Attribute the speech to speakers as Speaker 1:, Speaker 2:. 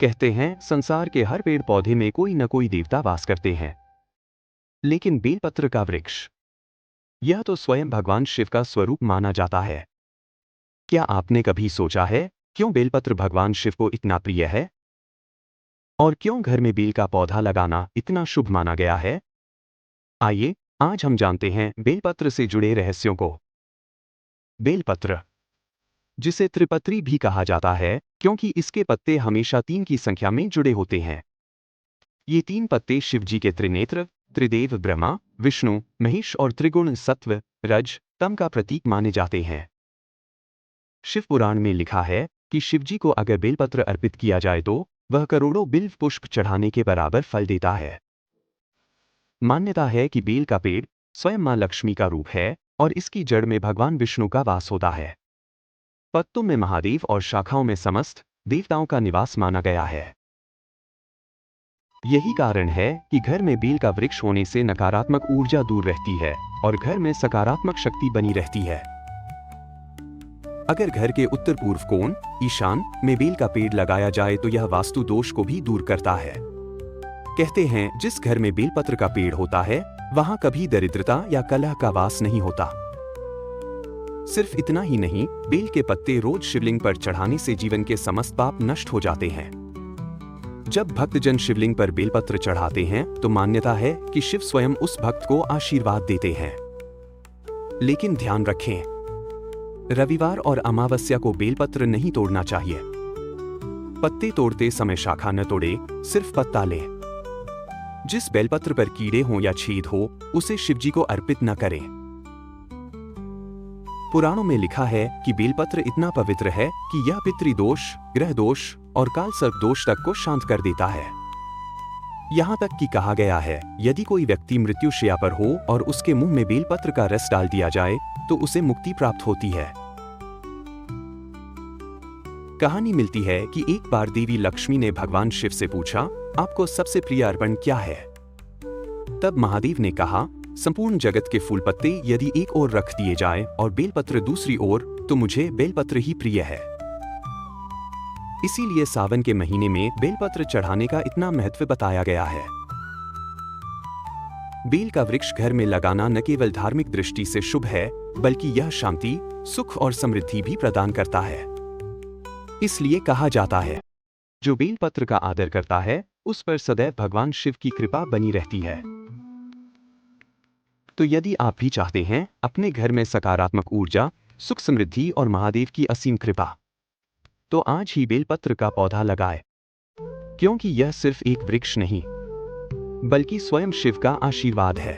Speaker 1: कहते हैं संसार के हर पेड़ पौधे में कोई न कोई देवता वास करते हैं, लेकिन बेलपत्र का वृक्ष, यह तो स्वयं भगवान शिव का स्वरूप माना जाता है। क्या आपने कभी सोचा है क्यों बेलपत्र भगवान शिव को इतना प्रिय है? और क्यों घर में बेल का पौधा लगाना इतना शुभ माना गया है? आइए आज हम जानते हैं बेलपत्र से जुड़े रहस्यों को। बेलपत्र, जिसे त्रिपत्री भी कहा जाता है क्योंकि इसके पत्ते हमेशा 3 की संख्या में जुड़े होते हैं। ये 3 पत्ते शिवजी के त्रिनेत्र, त्रिदेव ब्रह्मा, विष्णु, महेश और त्रिगुण सत्व, रज, तम का प्रतीक माने जाते हैं। शिव पुराण में लिखा है कि शिवजी को अगर बेलपत्र अर्पित किया जाए तो वह करोड़ों बिल्व पुष्प चढ़ाने के बराबर फल देता है। मान्यता है कि बेल का पेड़ स्वयं मां लक्ष्मी का रूप है और इसकी जड़ में भगवान विष्णु का वास होता है। पत्तों में महादेव और शाखाओं में समस्त देवताओं का निवास माना गया है। यही कारण है कि घर में बेल का वृक्ष होने से नकारात्मक ऊर्जा दूर रहती है और घर में सकारात्मक शक्ति बनी रहती है। अगर घर के उत्तर पूर्व कोण, ईशान में बेल का पेड़ लगाया जाए तो यह वास्तु दोष को भी दूर करता है। कहते हैं जिस घर में बेलपत्र का पेड़ होता है वहां कभी दरिद्रता या कलह का वास नहीं होता। सिर्फ इतना ही नहीं, बेल के पत्ते रोज शिवलिंग पर चढ़ाने से जीवन के समस्त पाप नष्ट हो जाते हैं। जब भक्तजन शिवलिंग पर बेलपत्र चढ़ाते हैं तो मान्यता है कि शिव स्वयं उस भक्त को आशीर्वाद देते हैं। लेकिन ध्यान रखें, रविवार और अमावस्या को बेलपत्र नहीं तोड़ना चाहिए। पत्ते तोड़ते समय शाखा न तोड़े, सिर्फ पत्ता लें। जिस बेलपत्र पर कीड़े हों या छेद हो उसे शिवजी को अर्पित न करें। पुराणों में लिखा है कि बेलपत्र इतना पवित्र है कि यह पितृदोष, ग्रह दोष और काल सर्प दोष तक को शांत कर देता है। यहाँ तक कि कहा गया है यदि कोई व्यक्ति मृत्युशैया पर हो और उसके मुंह में बेलपत्र का रस डाल दिया जाए तो उसे मुक्ति प्राप्त होती है। कहानी मिलती है कि एक बार देवी लक्ष्मी ने भगवान शिव से पूछा, आपको सबसे प्रिय अर्पण क्या है? तब महादेव ने कहा, संपूर्ण जगत के फूल पत्ते यदि एक ओर रख दिए जाए और बेलपत्र दूसरी ओर तो मुझे बेलपत्र ही प्रिय है। इसीलिए सावन के महीने में बेलपत्र चढ़ाने का इतना महत्व बताया गया है। बेल का वृक्ष घर में लगाना न केवल धार्मिक दृष्टि से शुभ है बल्कि यह शांति, सुख और समृद्धि भी प्रदान करता है। इसलिए कहा जाता है जो बेलपत्र का आदर करता है उस पर सदैव भगवान शिव की कृपा बनी रहती है। तो यदि आप भी चाहते हैं अपने घर में सकारात्मक ऊर्जा, सुख समृद्धि और महादेव की असीम कृपा, तो आज ही बेलपत्र का पौधा लगाएं, क्योंकि यह सिर्फ एक वृक्ष नहीं बल्कि स्वयं शिव का आशीर्वाद है।